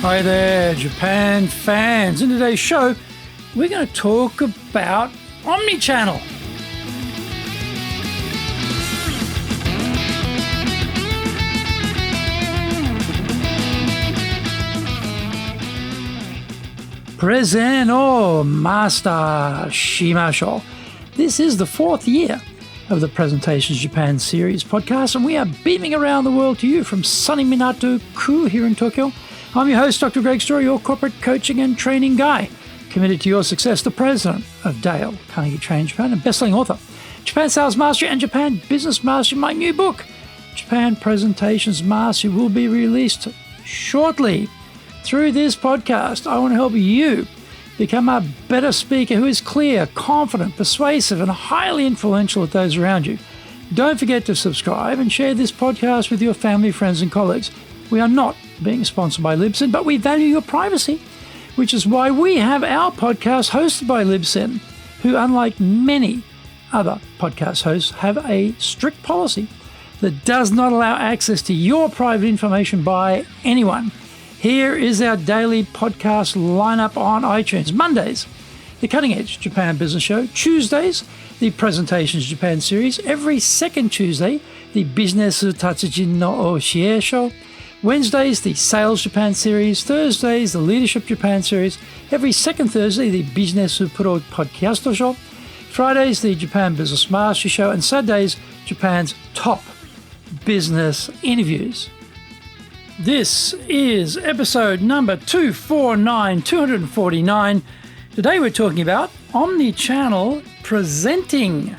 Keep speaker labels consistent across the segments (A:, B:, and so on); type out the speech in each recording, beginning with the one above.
A: Hi there, Japan fans. In today's show, we're going to talk about Omnichannel. Present or master shimashou. This is the fourth year of the Presentations Japan series podcast, and we are beaming around the world to you from sunny Minato-ku here in Tokyo. I'm your host, Dr. Greg Story, your corporate coaching and training guy, committed to your success, the president of Dale Carnegie Training Japan and best-selling author, Japan Sales Mastery and Japan Business Mastery. My new book, Japan Presentations Mastery, will be released shortly. Through this podcast, I want to help you become a better speaker who is clear, confident, persuasive, and highly influential with those around you. Don't forget to subscribe and share this podcast with your family, friends, and colleagues. We are not being sponsored by Libsyn, but we value your privacy, which is why we have our podcast hosted by Libsyn, who, unlike many other podcast hosts, have a strict policy that does not allow access to your private information by anyone. Here is our daily podcast lineup on iTunes. Mondays, the Cutting Edge Japan Business Show. Tuesdays, the Presentations Japan series. Every second Tuesday, the Business Tatsujin no Oshie Show. Wednesdays, the Sales Japan series. Thursdays, the Leadership Japan series. Every second Thursday, the Business Pro Podcast Show. Fridays, the Japan Business Mastery Show. And Saturdays, Japan's top business interviews. This is episode number 249. Today we're talking about Omnichannel Presenting.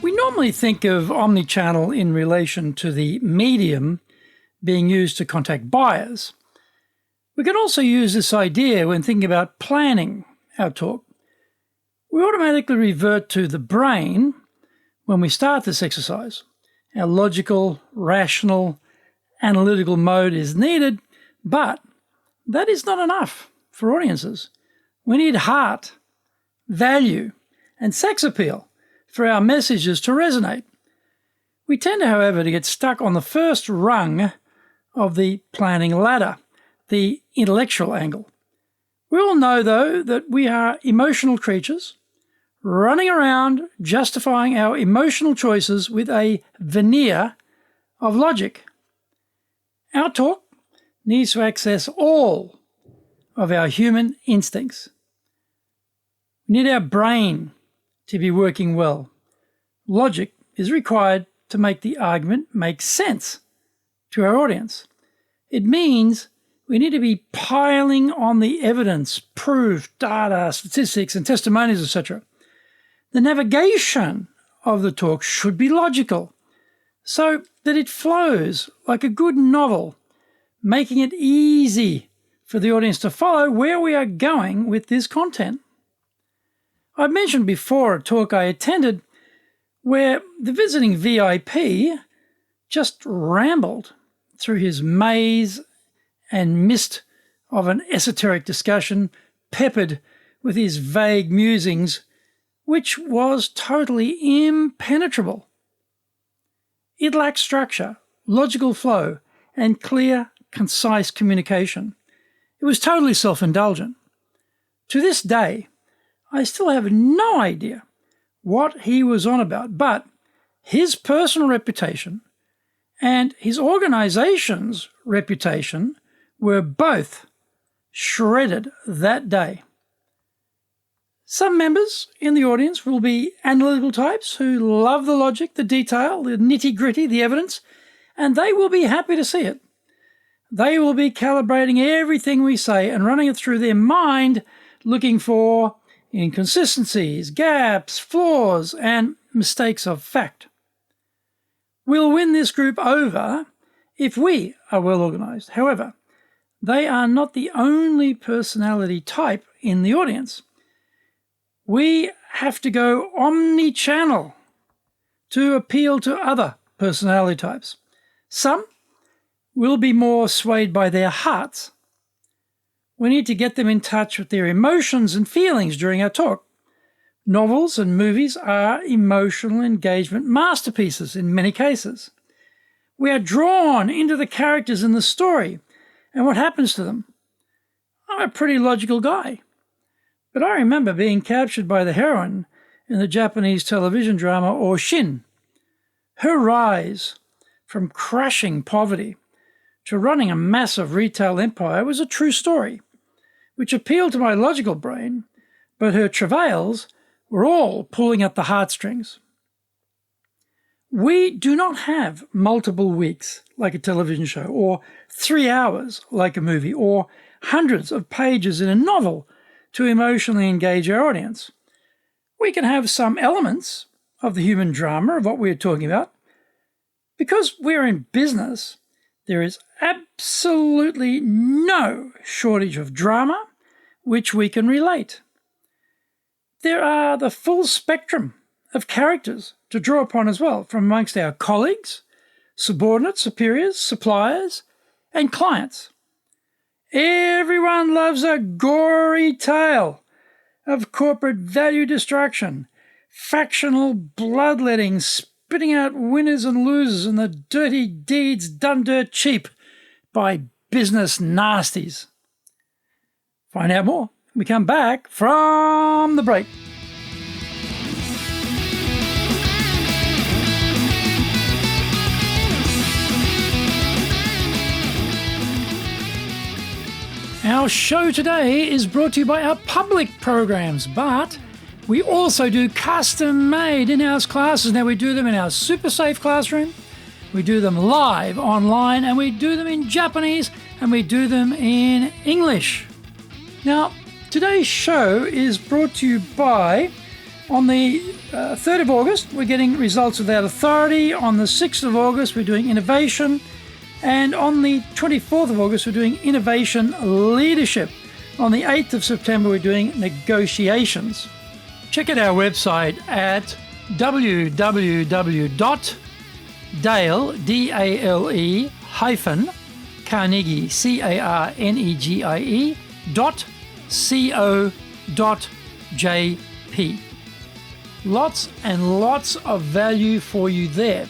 A: We normally think of omnichannel in relation to the medium being used to contact buyers. We can also use this idea when thinking about planning our talk. We automatically revert to the brain when we start this exercise. Our logical, rational, analytical mode is needed, but that is not enough for audiences. We need heart, value, and sex appeal for our messages to resonate. We tend, however, to get stuck on the first rung of the planning ladder, the intellectual angle. We all know, though, that we are emotional creatures running around justifying our emotional choices with a veneer of logic. Our talk needs to access all of our human instincts. We need our brain to be working well. Logic is required to make the argument make sense to our audience. It means we need to be piling on the evidence, proof, data, statistics, and testimonials, etc. The navigation of the talk should be logical, so that it flows like a good novel, making it easy for the audience to follow where we are going with this content. I've mentioned before a talk I attended where the visiting VIP just rambled through his maze and mist of an esoteric discussion, peppered with his vague musings, which was totally impenetrable. It lacked structure, logical flow, and clear, concise communication. It was totally self-indulgent. To this day, I still have no idea what he was on about, but his personal reputation and his organization's reputation were both shredded that day. Some members in the audience will be analytical types who love the logic, the detail, the nitty-gritty, the evidence, and they will be happy to see it. They will be calibrating everything we say and running it through their mind, looking for inconsistencies, gaps, flaws, and mistakes of fact. We'll win this group over if we are well organized. However, they are not the only personality type in the audience. We have to go omnichannel to appeal to other personality types. Some will be more swayed by their hearts. We need to get them in touch with their emotions and feelings during our talk. Novels and movies are emotional engagement masterpieces in many cases. We are drawn into the characters in the story and what happens to them. I'm a pretty logical guy, but I remember being captured by the heroine in the Japanese television drama Oshin. Her rise from crushing poverty to running a massive retail empire was a true story, which appealed to my logical brain, but her travails were all pulling at the heartstrings. We do not have multiple weeks like a television show, or 3 hours like a movie, or hundreds of pages in a novel to emotionally engage our audience. We can have some elements of the human drama of what we're talking about. Because we're in business, there is absolutely no shortage of drama which we can relate. There are the full spectrum of characters to draw upon as well, from amongst our colleagues, subordinates, superiors, suppliers, and clients. Everyone loves a gory tale of corporate value destruction, factional bloodletting, spitting out winners and losers, and the dirty deeds done dirt cheap by business nasties. Find out more when we come back from the break. Our show today is brought to you by our public programs, but we also do custom-made in-house classes. Now, we do them in our super safe classroom, we do them live online, and we do them in Japanese, and we do them in English. Now, today's show is brought to you by, on the 3rd of August, we're getting results without authority. On the 6th of August, we're doing innovation. And on the 24th of August, we're doing innovation leadership. On the 8th of September, we're doing negotiations. Check out our website at www.dale-carnegie, carnegie.co.jp. Lots and lots of value for you there.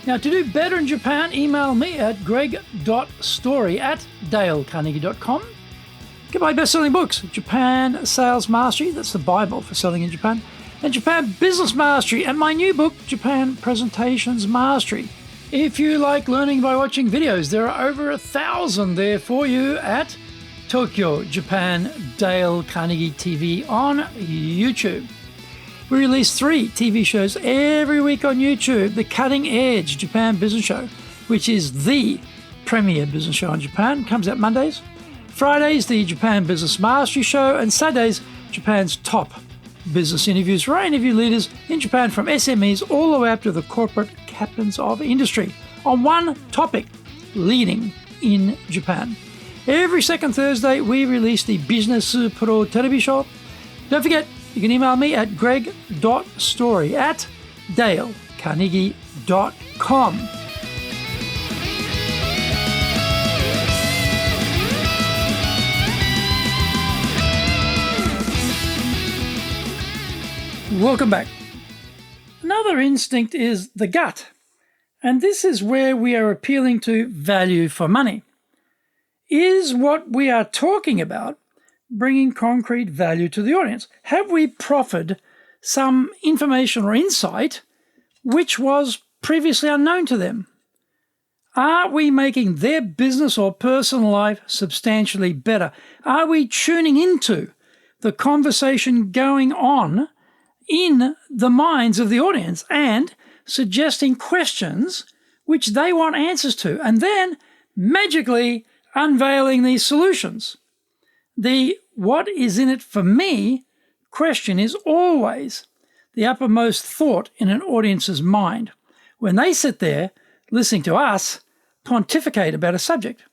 A: Now, to do better in Japan, email me at greg.story@dalecarnegie.com. Get my best-selling books, Japan Sales Mastery, that's the Bible for selling in Japan, and Japan Business Mastery, and my new book, Japan Presentations Mastery. If you like learning by watching videos, there are over 1,000 there for you at Tokyo, Japan, Dale Carnegie TV on YouTube. We release 3 TV shows every week on YouTube. The Cutting Edge Japan Business Show, which is the premier business show in Japan, comes out Mondays. Fridays, the Japan Business Mastery Show, and Saturdays, Japan's top business interviews, where I interview leaders in Japan from SMEs all the way up to the corporate captains of industry on one topic, leading in Japan. Every second Thursday, we release the Business Pro Television Show. Don't forget, you can email me at greg.story@dalecarnegie.com. Welcome back. Another instinct is the gut, and this is where we are appealing to value for money. Is what we are talking about bringing concrete value to the audience? Have we proffered some information or insight which was previously unknown to them? Are we making their business or personal life substantially better? Are we tuning into the conversation going on in the minds of the audience and suggesting questions which they want answers to, and then magically unveiling these solutions? The "what is in it for me" question is always the uppermost thought in an audience's mind when they sit there listening to us pontificate about a subject.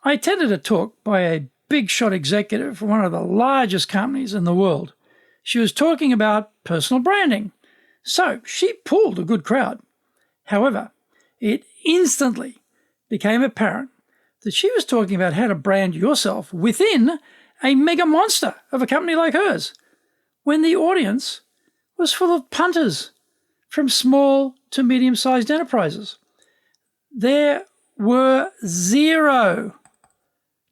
A: I attended a talk by a big shot executive for one of the largest companies in the world. She was talking about personal branding, so she pulled a good crowd. However, it instantly became apparent that she was talking about how to brand yourself within a mega monster of a company like hers, when the audience was full of punters from small to medium-sized enterprises. there were 0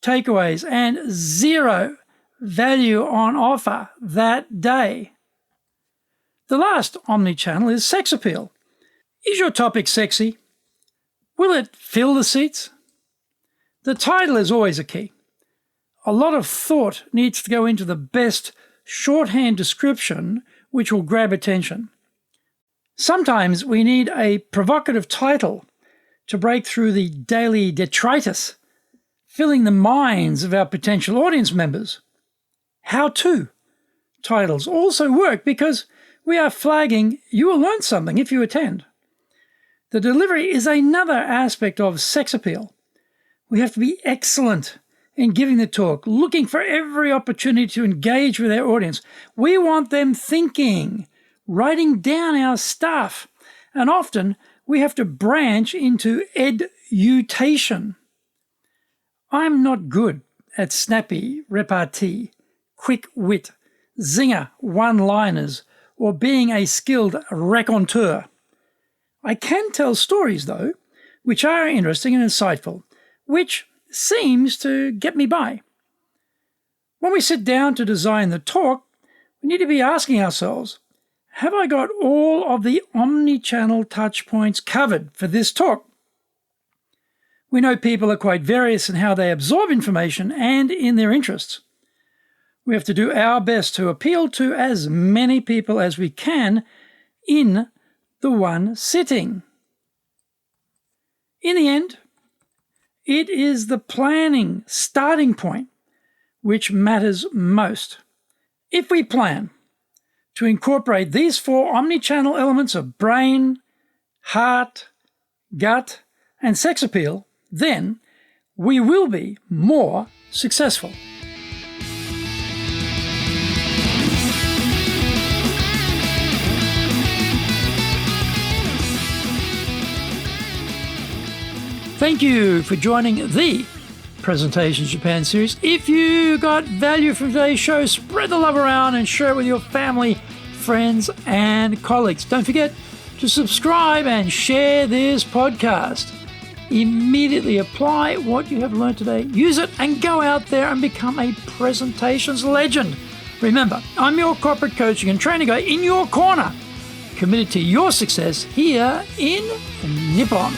A: takeaways and 0 value on offer that day. The last omnichannel is sex appeal. Is your topic sexy? Will it fill the seats? The title is always a key. A lot of thought needs to go into the best shorthand description which will grab attention. Sometimes we need a provocative title to break through the daily detritus, filling the minds of our potential audience members. How-to titles also work because we are flagging you will learn something if you attend. The delivery is another aspect of sex appeal. We have to be excellent in giving the talk, looking for every opportunity to engage with our audience. We want them thinking, writing down our stuff, and often we have to branch into edutation. I'm not good at snappy repartee, quick wit, zinger one-liners, or being a skilled raconteur. I can tell stories, though, which are interesting and insightful, which seems to get me by. When we sit down to design the talk, we need to be asking ourselves, have I got all of the omni-channel touch points covered for this talk? We know people are quite various in how they absorb information and in their interests. We have to do our best to appeal to as many people as we can in the one sitting. In the end, it is the planning starting point which matters most. If we plan to incorporate these 4 omni-channel elements of brain, heart, gut, and sex appeal, then we will be more successful. Thank you for joining the Presentations Japan series. If you got value from today's show, spread the love around and share it with your family, friends, and colleagues. Don't forget to subscribe and share this podcast. Immediately apply what you have learned today, use it, and go out there and become a presentations legend. Remember, I'm your corporate coaching and training guy in your corner, committed to your success here in Nippon.